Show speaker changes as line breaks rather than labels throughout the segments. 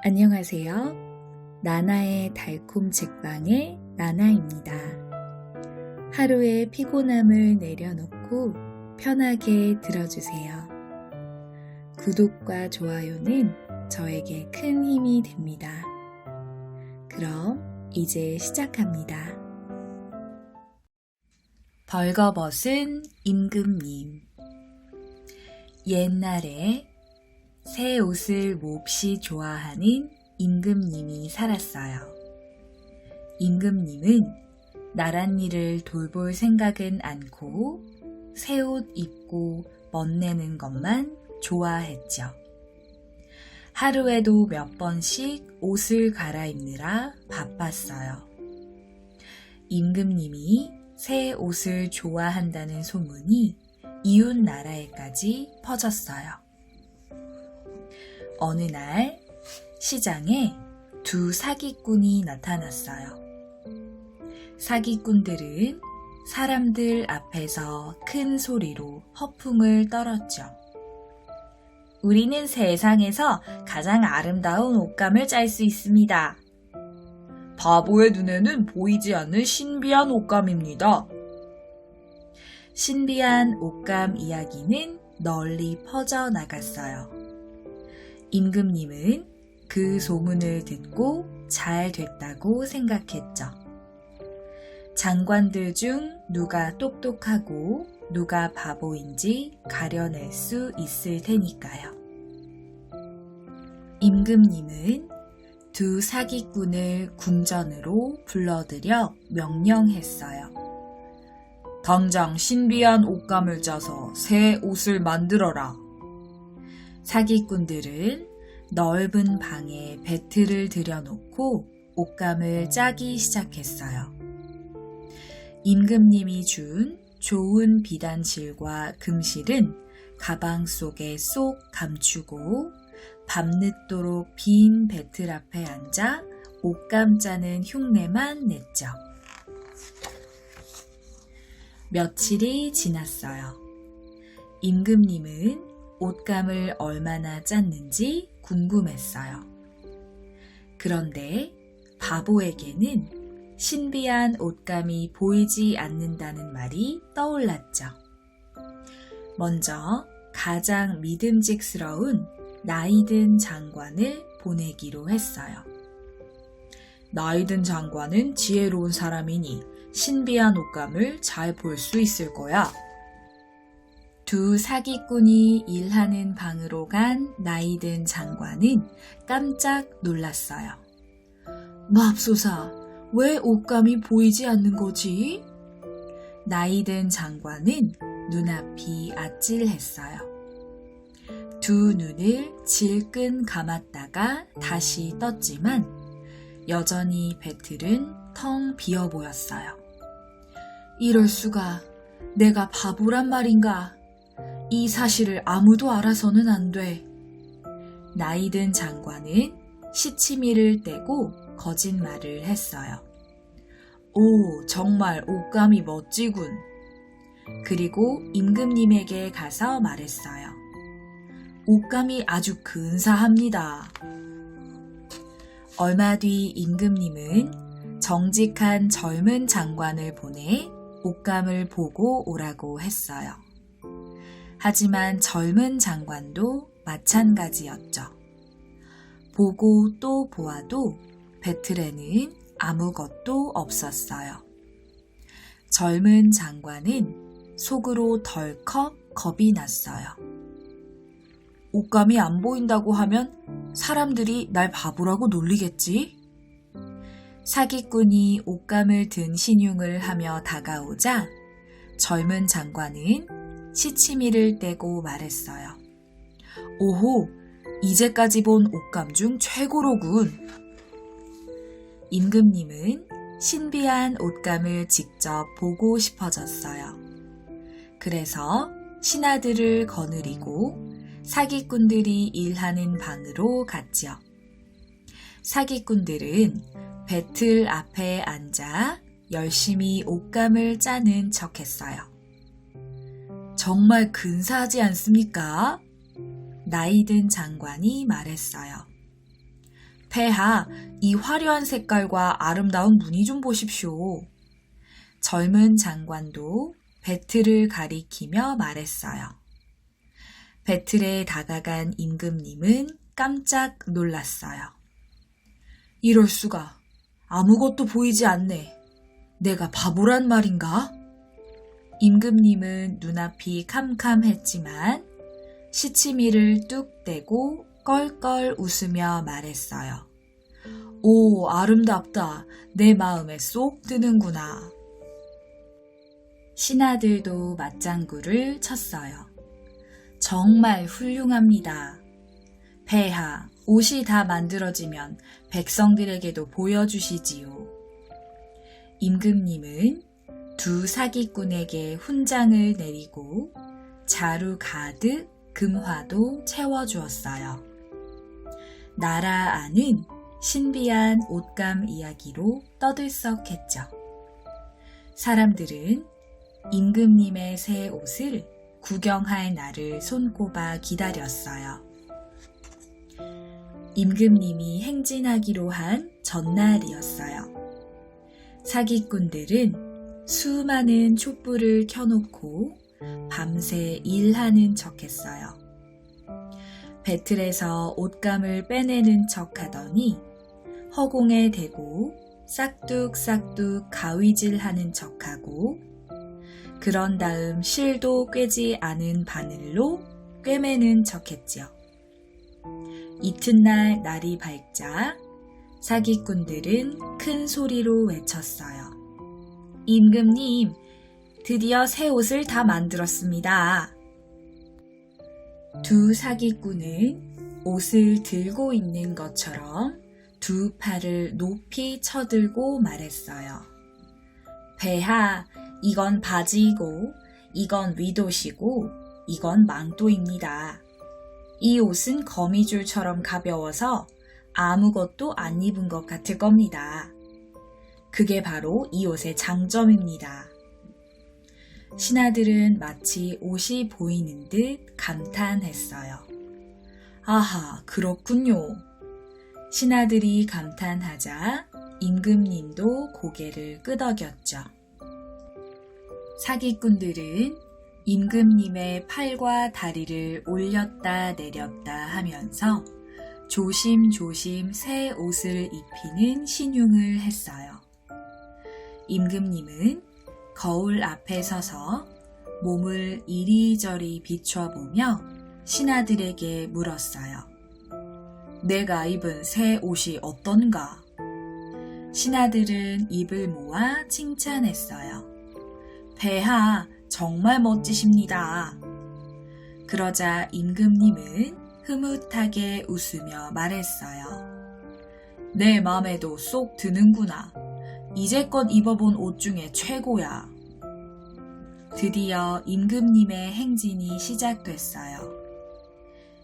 안녕하세요. 나나의 달콤 책방의 나나입니다. 하루의 피곤함을 내려놓고 편하게 들어주세요. 구독과 좋아요는 저에게 큰 힘이 됩니다. 그럼 이제 시작합니다. 벌거벗은 임금님. 옛날에 새 옷을 몹시 좋아하는 임금님이 살았어요. 임금님은 나랏일을 돌볼 생각은 않고 새 옷 입고 멋내는 것만 좋아했죠. 하루에도 몇 번씩 옷을 갈아입느라 바빴어요. 임금님이 새 옷을 좋아한다는 소문이 이웃 나라에까지 퍼졌어요. 어느 날 시장에 두 사기꾼이 나타났어요. 사기꾼들은 사람들 앞에서 큰 소리로 허풍을 떨었죠. 우리는 세상에서 가장 아름다운 옷감을 짤 수 있습니다. 바보의 눈에는 보이지 않는 신비한 옷감입니다. 신비한 옷감 이야기는 널리 퍼져나갔어요. 임금님은 그 소문을 듣고 잘 됐다고 생각했죠. 장관들 중 누가 똑똑하고 누가 바보인지 가려낼 수 있을 테니까요. 임금님은 두 사기꾼을 궁전으로 불러들여 명령했어요. 당장 신비한 옷감을 짜서 새 옷을 만들어라. 사기꾼들은 넓은 방에 배틀을 들여놓고 옷감을 짜기 시작했어요. 임금님이 준 좋은 비단실과 금실은 가방 속에 쏙 감추고 밤늦도록 빈 배틀 앞에 앉아 옷감 짜는 흉내만 냈죠. 며칠이 지났어요. 임금님은 옷감을 얼마나 짰는지 궁금했어요. 그런데 바보에게는 신비한 옷감이 보이지 않는다는 말이 떠올랐죠. 먼저 가장 믿음직스러운 나이든 장관을 보내기로 했어요. 나이든 장관은 지혜로운 사람이니 신비한 옷감을 잘 볼 수 있을 거야. 두 사기꾼이 일하는 방으로 간 나이든 장관은 깜짝 놀랐어요. 맙소사, 왜 옷감이 보이지 않는 거지? 나이든 장관은 눈앞이 아찔했어요. 두 눈을 질끈 감았다가 다시 떴지만 여전히 배틀은 텅 비어 보였어요. 이럴 수가, 내가 바보란 말인가? 이 사실을 아무도 알아서는 안 돼. 나이든 장관은 시치미를 떼고 거짓말을 했어요. 오, 정말 옷감이 멋지군. 그리고 임금님에게 가서 말했어요. 옷감이 아주 근사합니다. 얼마 뒤 임금님은 정직한 젊은 장관을 보내 옷감을 보고 오라고 했어요. 하지만 젊은 장관도 마찬가지였죠. 보고 또 보아도 배틀에는 아무것도 없었어요. 젊은 장관은 속으로 덜컥 겁이 났어요. 옷감이 안 보인다고 하면 사람들이 날 바보라고 놀리겠지? 사기꾼이 옷감을 든 신용을 하며 다가오자 젊은 장관은 시치미를 떼고 말했어요. 오호, 이제까지 본 옷감 중 최고로군. 임금님은 신비한 옷감을 직접 보고 싶어졌어요. 그래서 신하들을 거느리고 사기꾼들이 일하는 방으로 갔지요. 사기꾼들은 배틀 앞에 앉아 열심히 옷감을 짜는 척했어요. 정말 근사하지 않습니까? 나이든 장관이 말했어요. 폐하, 이 화려한 색깔과 아름다운 무늬 좀 보십시오. 젊은 장관도 배틀을 가리키며 말했어요. 배틀에 다가간 임금님은 깜짝 놀랐어요. 이럴 수가. 아무것도 보이지 않네. 내가 바보란 말인가? 임금님은 눈앞이 캄캄했지만 시치미를 뚝 떼고 껄껄 웃으며 말했어요. 오, 아름답다. 내 마음에 쏙 드는구나. 신하들도 맞장구를 쳤어요. 정말 훌륭합니다. 폐하, 옷이 다 만들어지면 백성들에게도 보여주시지요. 임금님은 두 사기꾼에게 훈장을 내리고 자루 가득 금화도 채워주었어요. 나라 안은 신비한 옷감 이야기로 떠들썩했죠. 사람들은 임금님의 새 옷을 구경할 날을 손꼽아 기다렸어요. 임금님이 행진하기로 한 전날이었어요. 사기꾼들은 수많은 촛불을 켜놓고 밤새 일하는 척했어요. 배틀에서 옷감을 빼내는 척하더니 허공에 대고 싹둑싹둑 가위질하는 척하고 그런 다음 실도 꿰지 않은 바늘로 꿰매는 척했지요. 이튿날 날이 밝자 사기꾼들은 큰 소리로 외쳤어요. 임금님, 드디어 새 옷을 다 만들었습니다. 두 사기꾼은 옷을 들고 있는 것처럼 두 팔을 높이 쳐들고 말했어요. 폐하, 이건 바지이고, 이건 윗옷이고, 이건 망토입니다. 이 옷은 거미줄처럼 가벼워서 아무것도 안 입은 것 같을 겁니다. 그게 바로 이 옷의 장점입니다. 신하들은 마치 옷이 보이는 듯 감탄했어요. 아하, 그렇군요. 신하들이 감탄하자 임금님도 고개를 끄덕였죠. 사기꾼들은 임금님의 팔과 다리를 올렸다 내렸다 하면서 조심조심 새 옷을 입히는 신용을 했어요. 임금님은 거울 앞에 서서 몸을 이리저리 비춰보며 신하들에게 물었어요. 내가 입은 새 옷이 어떤가? 신하들은 입을 모아 칭찬했어요. 폐하, 정말 멋지십니다. 그러자 임금님은 흐뭇하게 웃으며 말했어요. 내 맘에도 쏙 드는구나. 이제껏 입어본 옷 중에 최고야. 드디어 임금님의 행진이 시작됐어요.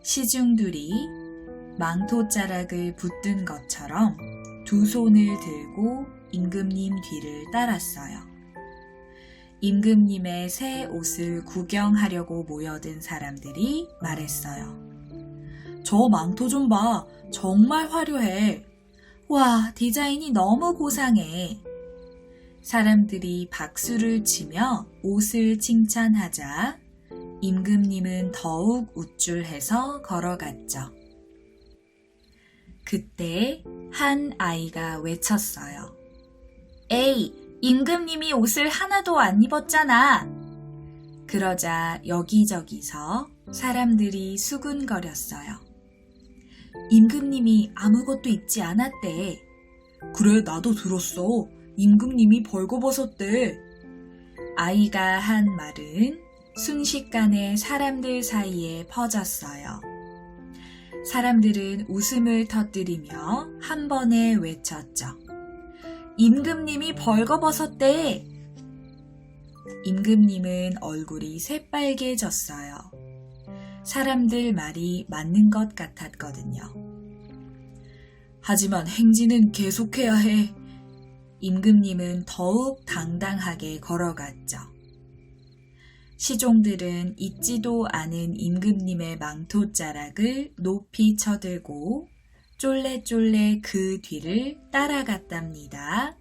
시중들이 망토자락을 붙든 것처럼 두 손을 들고 임금님 뒤를 따랐어요. 임금님의 새 옷을 구경하려고 모여든 사람들이 말했어요. 저 망토 좀 봐. 정말 화려해. 와, 디자인이 너무 고상해. 사람들이 박수를 치며 옷을 칭찬하자 임금님은 더욱 우쭐해서 걸어갔죠. 그때 한 아이가 외쳤어요. 에이, 임금님이 옷을 하나도 안 입었잖아. 그러자 여기저기서 사람들이 수군거렸어요. 임금님이 아무것도 입지 않았대. 그래, 나도 들었어. 임금님이 벌거벗었대. 아이가 한 말은 순식간에 사람들 사이에 퍼졌어요. 사람들은 웃음을 터뜨리며 한 번에 외쳤죠. 임금님이 벌거벗었대. 임금님은 얼굴이 새빨개졌어요. 사람들 말이 맞는 것 같았거든요. 하지만 행진은 계속해야 해. 임금님은 더욱 당당하게 걸어갔죠. 시종들은 잊지도 않은 임금님의 망토자락을 높이 쳐들고 쫄래쫄래 그 뒤를 따라갔답니다.